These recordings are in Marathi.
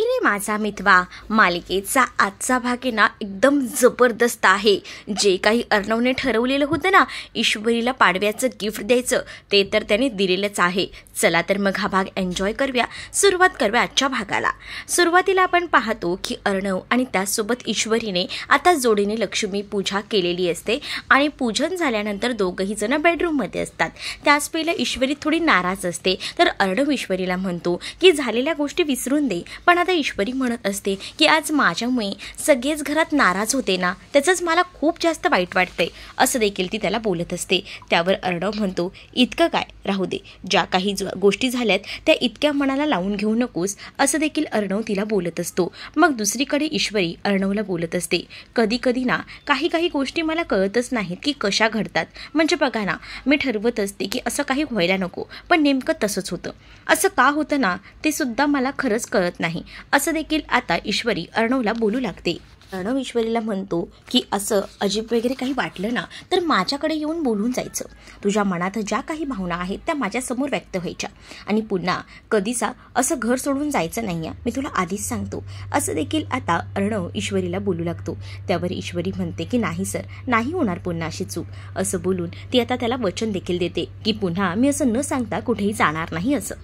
रे माझा मितवा मालिकेचा आजचा भाग आहे ना एकदम जबरदस्त आहे। जे काही अर्णवने ठरवलेलं होतं ना ईश्वरीला पाडव्याचं गिफ्ट द्यायचं ते तर त्याने दिलेलंच आहे। चला तर मग हा भाग एन्जॉय करूया, सुरुवात करूया आजच्या भागाला। सुरुवातीला आपण पाहतो की अर्णव आणि त्यासोबत ईश्वरीने आता जोडीने लक्ष्मी पूजा केलेली असते आणि पूजन झाल्यानंतर दोघंही जण बेडरूममध्ये असतात। त्याच वेळेला ईश्वरी थोडी नाराज असते, तर अर्णव ईश्वरीला म्हणतो की झालेल्या गोष्टी विसरून दे। पण आता ईश्वरी म्हणत असते की आज माझ्यामुळे सगळेच घरात नाराज होते ना, त्याचंच मला खूप जास्त वाईट वाटतंय, असं देखील ती त्याला बोलत असते। त्यावर अर्णव म्हणतो इतकं काय, राहू दे, ज्या काही गोष्टी झाल्यात त्या इतक्या मनाला लावून घेऊ नकोस, असं देखील अर्णव तिला बोलत असतो। मग दुसरीकडे ईश्वरी अर्णवला बोलत असते कधी कधी ना काही गोष्टी मला कळतच नाहीत की कशा घडतात। म्हणजे बघा ना, मी ठरवत असते की असं काही व्हायला नको, पण नेमकं तसंच होतं। असं का होतं ना ते सुद्धा मला खरंच कळत नाही, असं देखील आता ईश्वरी अर्णवला बोलू लागते। अर्णव ईश्वरीला म्हणतो की असं अजीब वगैरे काही वाटलं ना तर माझ्याकडे येऊन बोलून जायचं। तुझ्या मनात ज्या काही भावना आहेत त्या माझ्यासमोर व्यक्त व्हायच्या आणि पुन्हा कधीचा असं घर सोडून जायचं नाही आहे, मी तुला आधीच सांगतो, असं देखील आता अर्णव ईश्वरीला बोलू लागतो। त्यावर ईश्वरी म्हणते की नाही सर, नाही होणार पुन्हा अशी चूक, असं बोलून ती आता त्याला वचन देखील देते की पुन्हा मी असं न सांगता कुठेही जाणार नाही असं।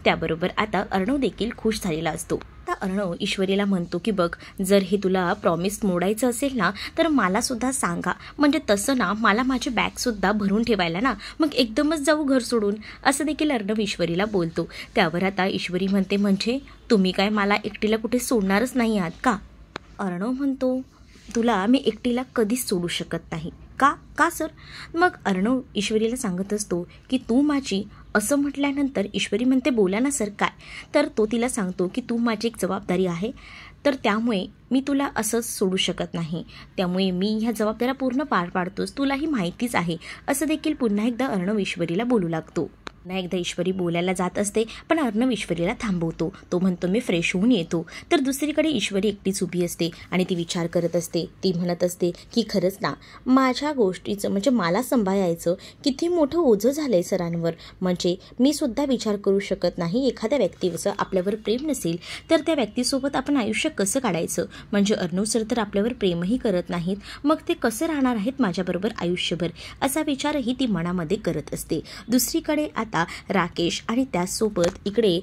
त्याबरोबर आता अर्णव देखील खुश झालेला असतो। अर्णव ईश्वरीला म्हणतो की बघ, जर हे तुला प्रॉमिस मोडायचं असेल ना तर मला सुद्धा सांगा, म्हणजे तसं ना मला माझी बॅग सुद्धा भरून ठेवायला ना, मग एकदमच जाऊ घर सोडून, असं देखील अर्णव ईश्वरीला बोलतो। त्यावर आता ईश्वरी म्हणते म्हणजे तुम्ही काय मला एकटीला कुठे सोडणारच नाही आहात का? अर्णव म्हणतो तुला मी एकटीला कधीच सोडू शकत नाही। का सर? मग अर्णव ईश्वरीला सांगत असतो की तू माझी, असं म्हटल्यानंतर ईश्वरी म्हणते बोला ना सर काय? तर तो तिला सांगतो की तू माझी एक जबाबदारी आहे, तर त्यामुळे मी तुला असंच सोडू शकत नाही, त्यामुळे मी ह्या जबाबदाऱ्या पूर्ण पार पाडतोस, तुलाही माहितीच आहे, असं देखील पुन्हा एकदा अर्णव ईश्वरीला बोलू लागतो। पुन्हा एकदा ईश्वरी बोलायला जात असते पण अर्णव ईश्वरीला थांबवतो। तो म्हणतो मी फ्रेश होऊन येतो। तर दुसरीकडे ईश्वरी एकटीच उभी असते आणि ती विचार करत असते। ती म्हणत असते की खरंच ना माझ्या गोष्टीचं म्हणजे मला सांभाळायचं किती मोठं ओझं झालंय सरांवर। म्हणजे मी सुद्धा विचार करू शकत नाही, एखाद्या व्यक्तीचं आपल्यावर प्रेम नसेल तर त्या व्यक्तीसोबत आपण आयुष्य कसं काढायचं। म्हणजे अर्णव सर तर आपल्यावर प्रेमही करत नाहीत, मग ते कसे राहणार आहेत माझ्याबरोबर आयुष्यभर, असा विचारही ती मनामध्ये करत असते। दुसरीकडे आता राकेश आणि त्याचसोबत इकडे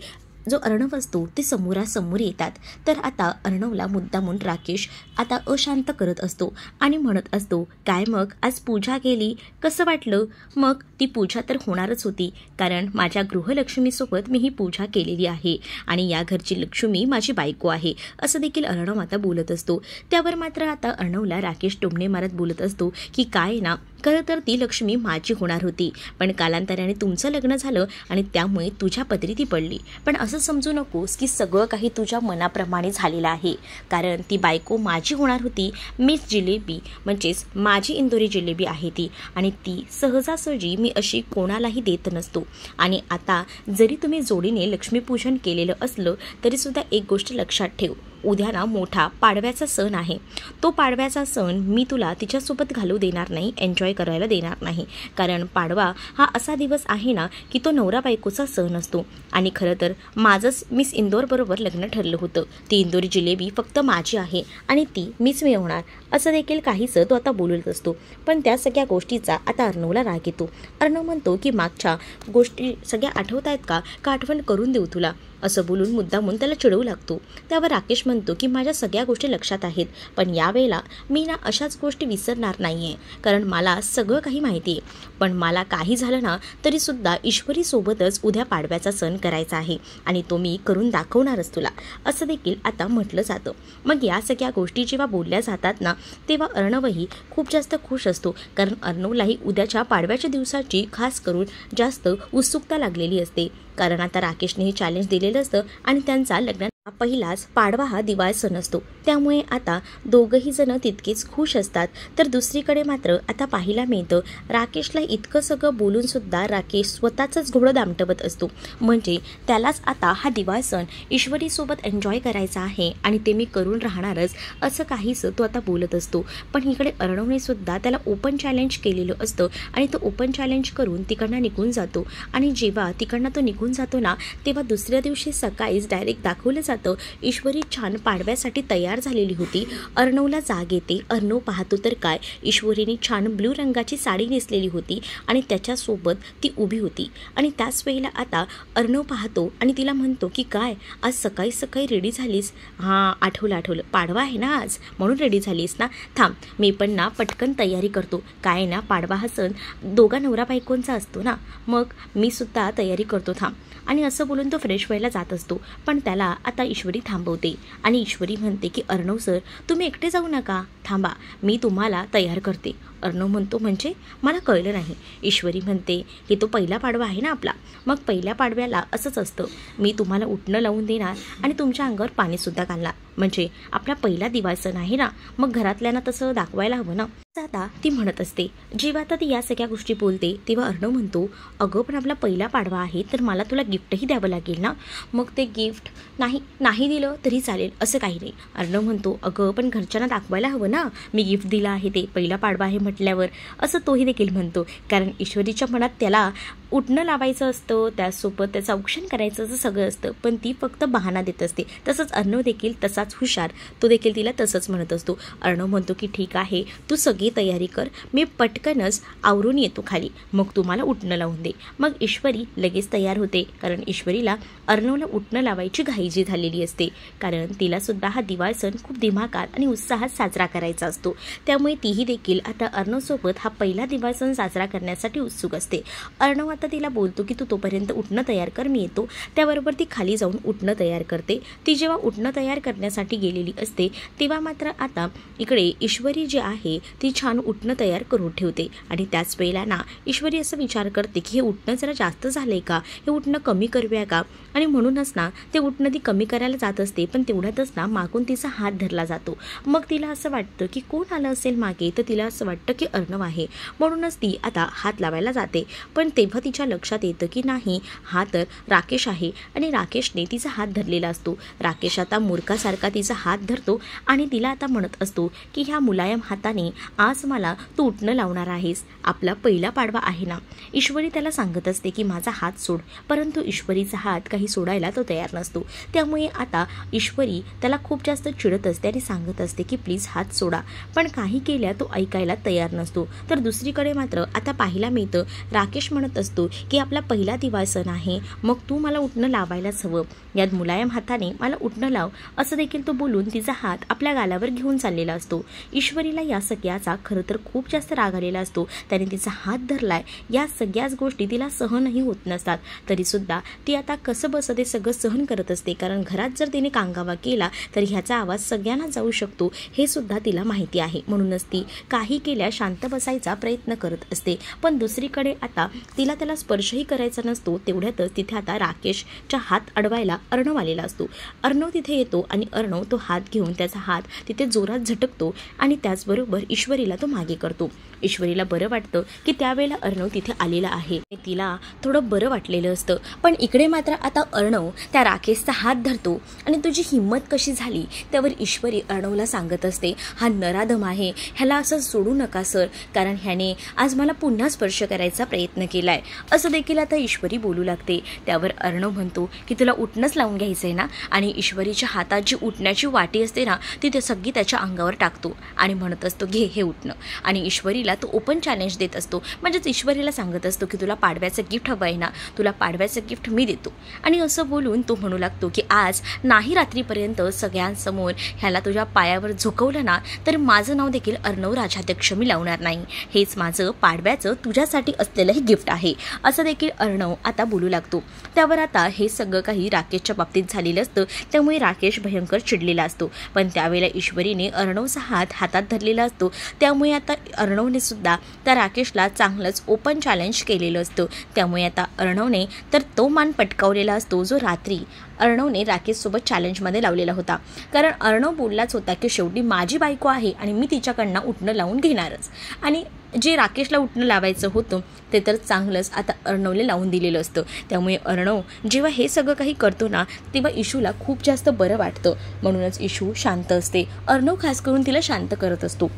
जो अर्णव असतो ते समोरासमोर येतात। तर आता अर्णवला मुद्दामून राकेश आता अशांत करत असतो आणि म्हणत असतो काय मग आज पूजा केली, कसं वाटलं? मग ती पूजा तर होणारच होती, कारण माझ्या गृहलक्ष्मीसोबत मी ही पूजा केलेली आहे आणि या घरची लक्ष्मी माझी बायको आहे, असं देखील अर्णव आता बोलत असतो। त्यावर मात्र आता अर्णवला राकेश टोमणे मारत बोलत असतो की काय ना, खरं तर ती लक्ष्मी माझी होणार होती, पण कालांतराने तुमचं लग्न झालं आणि त्यामुळे तुझ्या पदरी ती पडली। पण असं समजू नकोस की सगळं काही तुझ्या मनाप्रमाणे झालेलं आहे, कारण ती बायको माझी होणार होती, मिस जिलेबी म्हणजेच माझी इंदोरी जिलेबी आहे ती, आणि ती सहजासहजी मी अशी कोणालाही देत नसतो। आणि आता जरी तुम्ही जोडीने लक्ष्मीपूजन केलेलं असलं तरीसुद्धा एक गोष्ट लक्षात ठेव, उद्या ना मोठा पाडव्याचा सण आहे, तो पाडव्याचा सण मी तुला तिच्यासोबत घालू देणार नाही, एन्जॉय करायला देणार नाही, कारण पाडवा हा असा दिवस आहे ना की तो नवरा बायकोचा सण असतो। आणि खरं तर माझंच मिस इंदोरबरोबर लग्न ठरलं होतं, ती इंदोरी जिलेबी फक्त माझी आहे आणि ती मीच मिळवणार, असं देखील काहीसं तो आता बोलत असतो। पण त्या सगळ्या गोष्टीचा आता अर्णवला राग येतो। अर्णव म्हणतो की मागच्या गोष्टी सगळ्या आठवत आहेत का आठवण करून देऊ तुला, असं बोलून मुद्दामून त्याला चिडवू लागतो। त्यावर राकेश म्हणतो की माझ्या सगळ्या गोष्टी लक्षात आहेत, पण यावेळेला मी ना अशाच गोष्टी विसरणार नाही आहे, कारण मला सगळं काही माहिती आहे। पण मला काही झालं ना तरीसुद्धा ईश्वरीसोबतच उद्या पाडव्याचा सण करायचा आहे आणि तो मी करून दाखवणारच तुला, असं देखील आता म्हटलं जातं। मग या सगळ्या गोष्टी जेव्हा बोलल्या जातात ना तेव्हा अर्णवही खूप जास्त खुश असतो, कारण अर्णवलाही उद्याच्या पाडव्याच्या दिवसाची खास करून जास्त उत्सुकता लागलेली असते, कारण आता राकेशने हे चॅलेंज दिलेलं असतं आणि त्यांचा लग्नात पहिलाच पाडवा हा दिवाळ सण असतो, त्यामुळे आता दोघंही जण तितकेच खुश असतात। तर दुसरीकडे मात्र आता पाहायला मिळतं राकेशला इतकं सगळं बोलून सुद्धा राकेश स्वतःचंच घोडं दामटवत असतो, म्हणजे त्यालाच आता हा दिवाळ सण ईश्वरीसोबत एन्जॉय करायचा आहे आणि ते मी करून राहणारच, असं काहीसं तो आता बोलत असतो। पण इकडे अर्णवने सुद्धा त्याला ओपन चॅलेंज केलेलं असतं आणि तो ओपन चॅलेंज करून तिकडनं निघून जातो। आणि जेव्हा तिकडनं तो निघून जातो ना तेव्हा दुसऱ्या दिवशी सकाळीच डायरेक्ट दाखवलं जातं जातं. ईश्वरी छान पाडव्यासाठी तयार झालेली होती. अर्णवला जाग येते. अर्णव पाहतो तर काय, ईश्वरीने छान ब्लू रंगाची साडी नेसलेली होती आणि त्याच्यासोबत ती उभी होती. आणि त्याच वेळेला आता अर्णव पाहतो आणि तिला म्हणतो की काय आज सकाळी सकाळी रेडी झालीस? हां, आठवलं, पाडवा आहे ना आज, म्हणून रेडी झालीस ना. थांब, मी पण ना पटकन तयारी करतो. काय ना, पाडवा हा सण दोघा नवरा बायकोंचा असतो ना, मग मी सुद्धा तयारी करतो, थांब. आणि असं बोलून तो फ्रेश व्हायला जात असतो. पण त्याला आता ईश्वरी थांबवते आणि ईश्वरी म्हणते की अर्णव सर, तुम्ही एकटे जाऊ नका, थांबा, मी तुम्हाला तयार करते. अर्णव म्हणतो म्हणजे मला कळलं नाही. ईश्वरी म्हणते की तो पहिला पाडवा आहे ना आपला, मग पहिल्या पाडव्याला असंच असतं, मी तुम्हाला उठणं लावून देणार आणि तुमच्या अंगावर पाणीसुद्धा घालणार, म्हणजे आपला पहिला दिवाळ सण आहे ना, मग घरातल्यांना तसं दाखवायला हवं ना. आता ती म्हणत असते. जेव्हा आता ती या सगळ्या गोष्टी बोलते तेव्हा अर्णव म्हणतो, अगं पण आपला पहिला पाडवा आहे तर मला तुला गिफ्टही द्यावं लागेल ना. मग ते गिफ्ट नाही दिलं तरी चालेल, असं काही नाही. अर्णव म्हणतो, अगं पण घरच्यांना दाखवायला हवं ना मी गिफ्ट दिला आहे ते, पहिला पाडवा आहे म्हटल्यावर, असं तोही देखील म्हणतो. कारण ईश्वरीच्या मनात त्याला उठणं लावायचं असतं, त्यासोबत त्याचं औक्षण करायचं असं सगळं असतं, पण ती फक्त बहाणा देत असते. तसंच अर्णव देखील तसाच हुशार, तो देखील तिला तसंच म्हणत असतो. अर्णव म्हणतो की ठीक आहे, तू सगळी तयारी कर, मी पटकनच आवरून येतो खाली, मग तुम्हाला उठणं लावून दे. मग ईश्वरी लगेच तयार होते, कारण ईश्वरीला अर्णवला उठणं लावायची घाईजी झालेली असते, कारण तिला सुद्धा हा दिवाळ सण खूप दिमागात आणि उत्साहात साजरा करायचा असतो. त्यामुळे तीही देखील आता अर्णवसोबत हा पहिला दिवाळ सण साजरा करण्यासाठी उत्सुक असते. अर्णव आता तिला बोलतो की तू तोपर्यंत उठणं तयार कर, मी येतो. त्याबरोबर ती खाली जाऊन उठणं तयार करते. ती जेव्हा उठणं तयार करण्यासाठी गेलेली असते तेव्हा मात्र आता इकडे ईश्वरी जी आहे ती छान उठणं तयार करून ठेवते. आणि त्याच वेळेला ना ईश्वरी असं विचार करते की हे उठणं जरा जास्त झालंय का, हे उठणं कमी करूया का. आणि म्हणूनच ना ते उठणं ती कमी करायला जात असते, पण तेवढ्यातच ना मागून तिचा हात धरला जातो. मग तिला असं वाटतं की कोण आलं असेल मागे, तर तिला असं वाटतं की अर्णव आहे, म्हणूनच ती आता हात लावायला जाते. पण तेव्हा तिच्या लक्षात येतं की नाही, हा तर राकेश आहे आणि राकेशने तिचा हात धरलेला असतो. राकेश आता मूर्खासारखा तिचा हात धरतो आणि तिला आता म्हणत असतो की ह्या मुलायम हाताने आज मला तू उठणं लावणार आहेस, आपला पहिला पाडवा आहे ना. ईश्वरी त्याला सांगत असते की माझा हात सोड, परंतु ईश्वरीचा हात काही सोडायला तो तयार नसतो. त्यामुळे आता ईश्वरी त्याला खूप जास्त चिडत असते आणि सांगत असते की प्लीज हात सोडा, पण काही केल्या तो ऐकायला तयार नसतो. तर दुसरीकडे मात्र आता पाहायला मिळतं, राकेश म्हणत असतो की आपला पहिला दिवाळ सण आहे, मग तू मला उठणं लावायलाच हवं, यात मुलायम हाताने मला उठणं लाव, असं देखील तो बोलून तिचा हात आपल्या गालावर घेऊन चाललेला असतो. ईश्वरीला या सगळ्याचा खरं तर खूप जास्त राग आलेला असतो. त्याने तिचा हात धरलाय, या सगळ्याच गोष्टी तिला सहनही होत नसतात, तरीसुद्धा ती आता कसं बसं ते सगळं सहन करत असते. कारण घरात जर तिने कांगावा केला तर ह्याचा आवाज सगळ्यांना जाऊ शकतो, हे सुद्धा तिला माहिती आहे. म्हणूनच ती काही केल्या शांत बसायचा प्रयत्न करत असते. पण दुसरीकडे आता तिला त्याला स्पर्शही करायचा नसतो. तेवढ्यातच तिथे आता राकेशच्या हात अडवायला अर्णव आलेला असतो. अर्णव तिथे येतो आणि अर्णव तो हात घेऊन त्याचा हात तिथे जोरात झटकतो आणि त्याचबरोबर ईश्वरीला तो मागे करतो. ईश्वरीला बरं वाटतं की त्यावेळेला अर्णव तिथे आलेला आहे, तिला थोडं बरं वाटलेलं असतं. पण इकडे मात्र आता अर्णव त्या राकेशचा हात धरतो आणि तुझी हिंमत कशी झाली, त्यावर ईश्वरी अर्णवला सांगत असते, हा नराधम आहे, ह्याला असं सोडू नका सर, कारण ह्याने आज मला पुन्हा स्पर्श करायचा प्रयत्न केलाय, असं देखील आता ईश्वरी बोलू लागते. त्यावर अर्णव म्हणतो की तुला उठणंच लावून घ्यायचंय ना, आणि ईश्वरीच्या हातात जी उठण्याची वाटी असते ना ती ते सगळी त्याच्या अंगावर टाकतो आणि म्हणत असतो घे हे उठणं. आणि ईश्वरीला तो ओपन चॅलेंज देत असतो, म्हणजेच ईश्वरीला सांगत असतो की तुला पाडव्याचं गिफ्ट हवं आहे ना, तुला पाडव्याचं गिफ्ट मी देतो. आणि असं बोलून तो म्हणू लागतो की आज नाही रात्रीपर्यंत सगळ्यांसमोर ह्याला तुझ्या पायावर झोकवलं ना तर माझं नाव देखील अर्णव राजाध्यक्ष मी लावणार नाही, हेच माझं पाडव्याचं तुझ्यासाठी असलेलं हे गिफ्ट आहे, असं देखील अर्णव आता बोलू लागतो. त्यावर आता हे सगळं काही राकेशच्या बाबतीत झालेलं असतं, त्यामुळे राकेश भयंकर चिडलेला असतो. पण त्यावेळेला ईश्वरीने अर्णवचा हात हातात धरलेला असतो, त्यामुळे आता अर्णवने सुद्धा त्या राकेशला चांगलंच ओपन चॅलेंज केलेलं असतं. त्यामुळे आता अर्णवने तर तो मान पटकावलेला असतो जो रात्री अर्णवने राकेशसोबत चॅलेंजमध्ये लावलेला होता. कारण अर्णव बोललाच होता की शेवटी माझी बायको आहे आणि मी तिच्याकडनं उठणं लावून घेणारच, आणि जे राकेशला उठणं लावायचं होतं ते तर चांगलंच आता अर्णवने लावून दिलेलं असतं. त्यामुळे अर्णव जेव्हा हे सगळं काही करतो ना तेव्हा इशूला खूप जास्त बरं वाटतं, म्हणूनच इशू शांत असते. अर्णव खास करून तिला शांत करत असतो.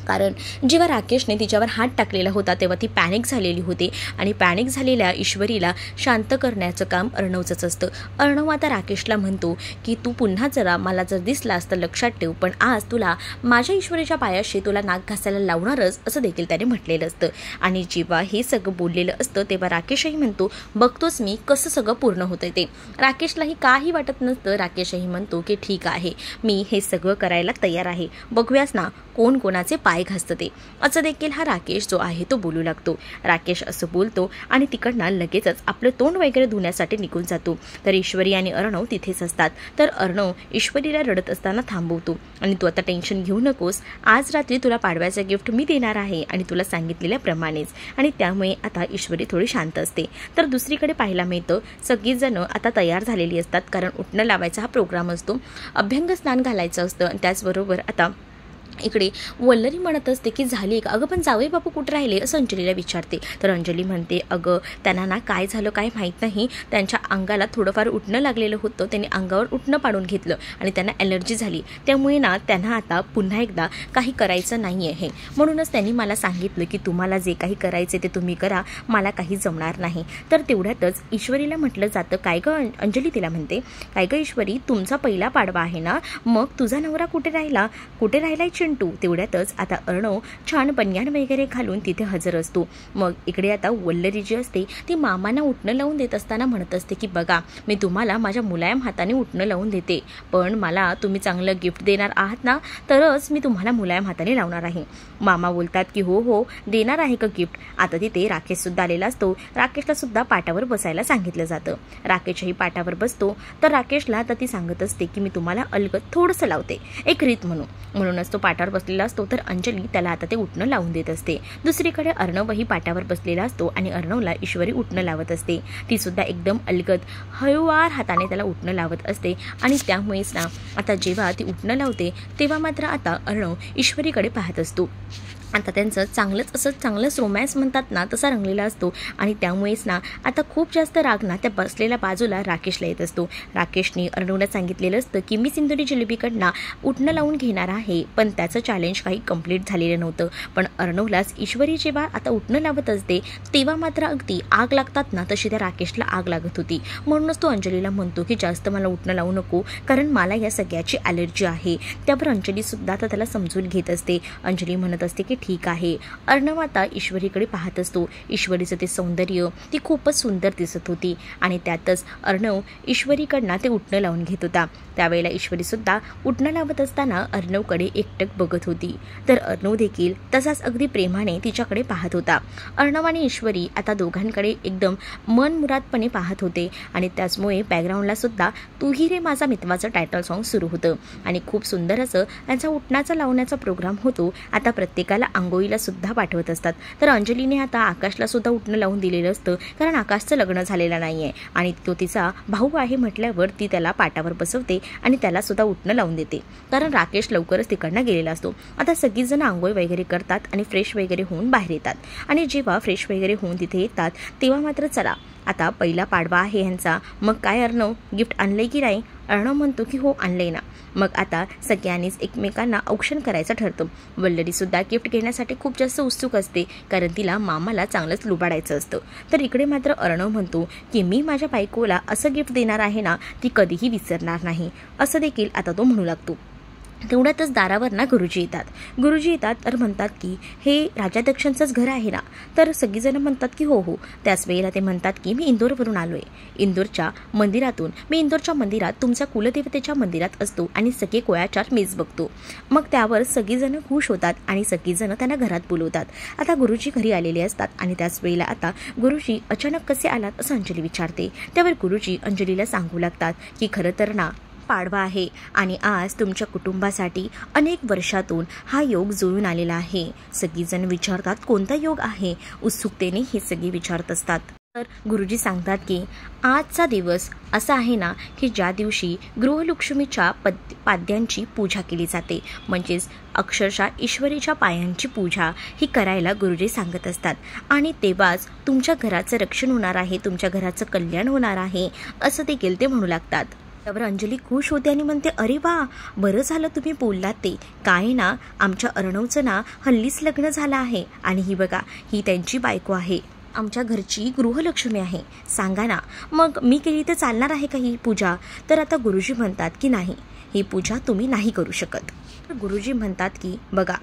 कारण जेव्हा राकेशने तिच्यावर हात टाकलेला होता तेव्हा ती पॅनिक झालेली होती आणि पॅनिक झालेल्या ईश्वरीला शांत करण्याचं काम अर्णवचंच असतं. अर्णव आता राकेशला म्हणतो की तू पुन्हा जरा मला जर दिसलास तर लक्षात ठेव, पण आज तुला माझ्या ईश्वरीच्या पायाशी तुला नाक घासायला लावणारच असं देखील त्याने म्हटलेलं असतं. आणि जेव्हा हे सगळं बोललेलं असतं तेव्हा राकेशही म्हणतो बघतोच मी कसं सगळं पूर्ण होतं ते. राकेशलाही काही वाटत नसतं. राकेशही म्हणतो की ठीक आहे, मी हे सगळं करायला तयार आहे, बघूयास ना कोण कोणाचे पाय घासतं ते, असं देखील हा राकेश जो आहे तो बोलू लागतो. राकेश असं बोलतो आणि तिकडनं लगेचच आपलं तोंड वगैरे धुण्यासाठी निघून जातो. तर ईश्वरी आणि अर्णव तिथेच असतात. तर अर्णव ईश्वरीला रडत असताना थांबवतो आणि तू आता टेन्शन घेऊ नकोस, आज रात्री तुला पाडव्याचं गिफ्ट मी देणार आहे आणि तुला सांगितलेल्याप्रमाणेच. आणि त्यामुळे आता ईश्वरी थोडी शांत असते. तर दुसरीकडे पाहायला मिळतं सगळीजण आता तयार झालेली असतात, कारण उठणं लावायचा हा प्रोग्राम असतो, अभ्यंग स्नान घालायचं असतं. आणि त्याचबरोबर आता इकडे वल्लरी म्हणत असते की झाली का अगं, पण जावई बापू कुठे राहिले असं अंजलीला विचारते. तर अंजली म्हणते अगं त्यांना ना काय झालं काय माहीत नाही, त्यांच्या अंगाला थोडंफार उठणं लागलेलं होतं, त्यांनी अंगावर उठणं पाडून घेतलं आणि त्यांना ॲलर्जी झाली, त्यामुळे ना त्यांना आता पुन्हा एकदा काही करायचं नाही आहे. म्हणूनच त्यांनी मला सांगितलं की तुम्हाला जे काही करायचे ते तुम्ही करा, मला काही जमणार नाही. तर तेवढ्यातच ईश्वरीला म्हटलं जातं काय गं अंजली, तिला म्हणते काय गं ईश्वरी, तुमचा पहिला पाडवा आहे ना, मग तुझा नवरा कुठे राहिलाय चिंटू. तेवढ्यातच आता अर्णव छान बनियान वगैरे घालून तिथे हजर असतो. मग इकडे आता वल्लरी जी असते ती मामांना उठणं लावून देत असताना म्हणत असते की बघा मी तुम्हाला माझ्या मुलायम हाताने उठणं लावून देते, पण मला तुम्ही चांगलं गिफ्ट देणार आहात ना तरच मी तुम्हाला मुलायम हाताने लावणार आहे. मामा बोलतात की हो हो देणार आहे का गिफ्ट. आता तिथे राकेश सुद्धा आलेला असतो. राकेशला सुद्धा पाटावर बसायला सांगितलं जातं. राकेशही पाटावर बसतो. तर राकेशला आता ती सांगत असते की मी तुम्हाला अलगद थोडंसं लावते एक रीत म्हणूनच तो पाटावर बसलेला असतो. तर अंजली त्याला आता ते उठणं लावून देत असते. दुसरीकडे अर्णवही पाटावर बसलेला असतो आणि अर्णवला ईश्वरी उठणं लावत असते. ती सुद्धा एकदम अलगद हळूवार हाताने त्याला उठणं लावत असते. आणि त्यामुळेच ना आता जेव्हा ती उठणं लावते तेव्हा मात्र आता अर्णव ईश्वरीकडे पाहत असतो. आता त्यांचं चांगलंच रोमॅन्स म्हणतात ना तसा रंगलेला असतो. आणि त्यामुळेच ना आता खूप जास्त राग ना त्या बसलेल्या बाजूला राकेशला येत असतो. राकेशने अर्णवला सांगितलेलं असतं की मी सिंधुरी जिलेबीकडनं उठणं लावून घेणार आहे, पण त्याचं चॅलेंज काही कंप्लीट झालेलं नव्हतं. पण अर्णवलाच ईश्वरी जेव्हा आता उठणं लावत असते तेव्हा मात्र अगदी आग लागतात ना तशी त्या राकेशला आग लागत होती. म्हणूनच तो अंजलीला म्हणतो की जास्त मला उठणं लावू नको, कारण मला या सगळ्याची ॲलर्जी आहे. त्यावर अंजली सुद्धा आता त्याला समजून घेत असते. अंजली म्हणत असते की ठीक आहे. अर्णव आता ईश्वरीकडे पाहत असतो. ईश्वरीचं ते सौंदर्य ती खूपच सुंदर दिसत होती आणि त्यातच अर्णव ईश्वरीकडनं ते उठणं लावून घेत होता. त्यावेळेला ईश्वरी सुद्धा उठणं लावत असताना अर्णवकडे एकटक बघत होती. तर अर्णव देखील तसाच अगदी प्रेमाने तिच्याकडे पाहत होता. अर्णव आणि ईश्वरी आता दोघांकडे एकदम मनमुरादपणे पाहत होते आणि त्याचमुळे बॅकग्राऊंडला सुद्धा तूही रे माझा मितवाचं टायटल सॉन्ग सुरू होतं आणि खूप सुंदर असं त्यांचा उठणाचा लावण्याचा प्रोग्राम होतो. आता प्रत्येकाला आंघोळीला सुद्धा पाठवत असतात. तर अंजलीने आता आकाशला सुद्धा उठणं लावून दिलेलं असतं, कारण आकाशचं लग्न झालेलं नाहीये आणि तो तिचा भाऊ आहे म्हटल्यावर ती त्याला पाटावर बसवते आणि त्याला सुद्धा उठणं लावून देते, कारण राकेश लवकरच तिकडनं गेलेला असतो. आता सगळीजण आंघोळ वगैरे करतात आणि फ्रेश वगैरे होऊन बाहेर येतात. आणि जेव्हा फ्रेश वगैरे होऊन तिथे येतात तेव्हा मात्र चला आता पहिला पाडवा आहे ह्यांचा, मग काय अर्णव गिफ्ट आणलंय की नाही. अर्णव म्हणतो की हो आणलंय ना. मग आता सगळ्यांनीच एकमेकांना औक्षण करायचं ठरतं. वल्लरी सुद्धा गिफ्ट घेण्यासाठी खूप जास्त उत्सुक असते, कारण तिला मामाला चांगलंच लुबाडायचं असतं. तर इकडे मात्र अर्णव म्हणतो की मी माझ्या बायकोला असं गिफ्ट देणार आहे ना ती कधीही विसरणार नाही, असं देखील आता तो म्हणू लागतो. तेवढ्यातच दारावर ना गुरुजी येतात तर म्हणतात की हे राजाध्यक्षांचंच घर आहे ना. तर सगळीजणं म्हणतात की हो हो. त्याच वेळेला ते म्हणतात की मी इंदोरवरून आलो आहे, इंदोरच्या मंदिरात तुमच्या कुलदेवतेच्या मंदिरात असतो आणि सगळे कोयाचार मीच बघतो. मग त्यावर सगळीजणं खुश होतात आणि सगळीजणं त्यांना घरात बोलवतात. आता गुरुजी घरी आलेले असतात आणि त्याच वेळेला आता गुरुजी अचानक कसे आलात असं अंजली विचारते. त्यावर गुरुजी अंजलीला सांगू लागतात की खरं तर ना पाडवा आहे आणि आज तुमच्या कुटुंबासाठी अनेक वर्षातून हा योग जुळून आलेला आहे. सगळीजण विचारतात कोणता योग आहे, उत्सुकतेने हे सगळे विचारत असतात. तर गुरुजी सांगतात की आजचा दिवस असा आहे ना की ज्या दिवशी गृहलक्ष्मीच्या पाद्यांची पूजा केली जाते, म्हणजेच अक्षरशः ईश्वरीच्या पायांची पूजा ही करायला गुरुजी सांगत असतात. आणि तेव्हाच तुमच्या घराचं रक्षण होणार आहे, तुमच्या घराचं कल्याण होणार आहे असं देखील ते म्हणू लागतात. त्यावर अंजली खुश होते आणि म्हणते, अरे वा, बरं झालं तुम्ही बोललात ते. काय ना, आमच्या अर्णवचं ना हल्लीच लग्न झालं आहे आणि ही बघा, ही त्यांची बायको आहे, आमच्या घरची गृहलक्ष्मी आहे. सांगा ना, मग मी केली तर चालणार आहे का ही पूजा? तर आता गुरुजी म्हणतात की नाही, ही पूजा तुम्ही नाही करू शकत. गुरुजी म्हणतात की बघा,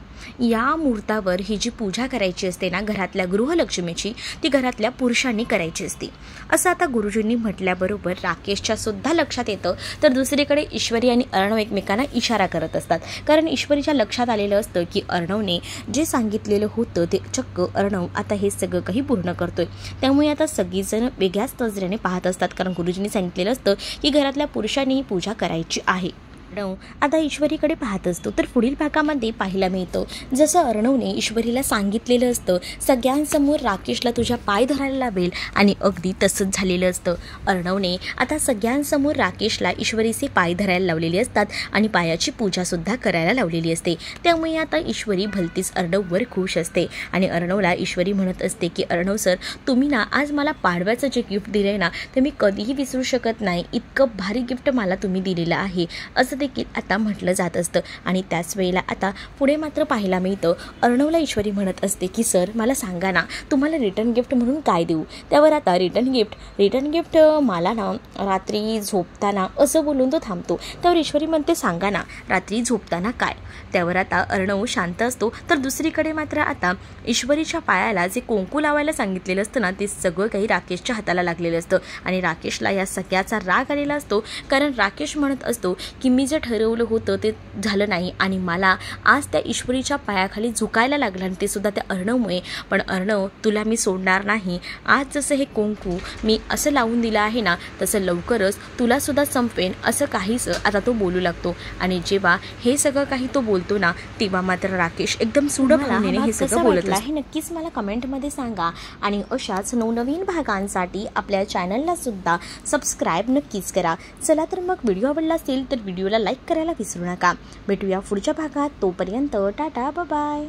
या मुहूर्तावर ही जी पूजा करायची असते ना घरातल्या गृहलक्ष्मीची, ती घरातल्या पुरुषांनी करायची असते. असं आता गुरुजींनी म्हटल्याबरोबर राकेशच्या सुद्धा लक्षात येतं. तर दुसरीकडे ईश्वरी आणि अर्णव एकमेकांना इशारा करत असतात, कारण ईश्वरीच्या लक्षात आलेलं असतं की अर्णवने जे सांगितलेलं होतं ते चक्क अर्णव आता हे सगळं काही पूर्ण करतोय. त्यामुळे आता सगळीजण वेगळ्याच नजरेने पाहत असतात, कारण गुरुजींनी सांगितलेलं असतं की घरातल्या पुरुषांनी ही पूजा करायची आहे. अर्णव आता ईश्वरीकडे पाहत असतो. तर पुढील भागामध्ये पाहायला मिळतं, जसं अर्णवने ईश्वरीला सांगितलेलं असतं, सगळ्यांसमोर राकेशला तुझ्या पाय धरायला लावेल, आणि अगदी तसंच झालेलं असतं. अर्णवने आता सगळ्यांसमोर राकेशला ईश्वरीचे पाय धरायला लावलेले असतात आणि पायाची पूजासुद्धा करायला लावलेली असते. त्यामुळे आता ईश्वरी भलतीच अर्णववर खुश असते आणि अर्णवला ईश्वरी म्हणत असते की अर्णव सर, तुम्ही ना आज मला पाडव्याचं जे गिफ्ट दिलं आहे ना, ते मी कधीही विसरू शकत नाही. इतकं भारी गिफ्ट मला तुम्ही दिलेलं आहे, असं देखील आता म्हटलं जात असतं. आणि त्याच वेळेला आता पुढे मात्र पाहायला मिळतं, अर्णवला ईश्वरी म्हणत असते की सर, मला सांगा ना, तुम्हाला रिटर्न गिफ्ट म्हणून काय देऊ? त्यावर आता रिटर्न गिफ्ट मला ना रात्री झोपताना, असं बोलून तो थांबतो. त्यावर ईश्वरी म्हणते, सांगा ना, रात्री झोपताना काय? त्यावर आता अर्णव शांत असतो. तर दुसरीकडे मात्र आता ईश्वरीच्या पायाला जे कुंकू लावायला सांगितलेलं असतं ना, ते सगळं काही राकेशच्या हाताला लागलेलं असतं आणि राकेशला या सगळ्याचा राग आलेला असतो. कारण राकेश म्हणत असतो की मी जे ठरवलं होतं ते झालं नाही आणि मला आज त्या ईश्वरीच्या पायाखाली झुकायला लागलं, आणि ते सुद्धा त्या अर्णवमुळे. पण अर्णव, तुला मी सोडणार नाही. आज जसं हे कुंकू मी असं लावून दिलं आहे ना, तसं लवकरच तुला सुद्धा संपवेन, असं काहीच आता तो बोलू लागतो. आणि जेव्हा हे सगळं काही तो बोलतो ना, तेव्हा मात्र राकेश एकदम सुडभावनेने हे सगळं बोलत आहे. नक्कीच मला कमेंटमध्ये सांगा आणि अशाच नवनवीन भागांसाठी आपल्या चॅनलला सुद्धा सबस्क्राईब नक्कीच करा. चला तर मग, व्हिडिओ आवडला असेल तर व्हिडिओला लाईक करायला विसरू नका. भेटूया पुढच्या भागात. तोपर्यंत टाटा, बाय बाय.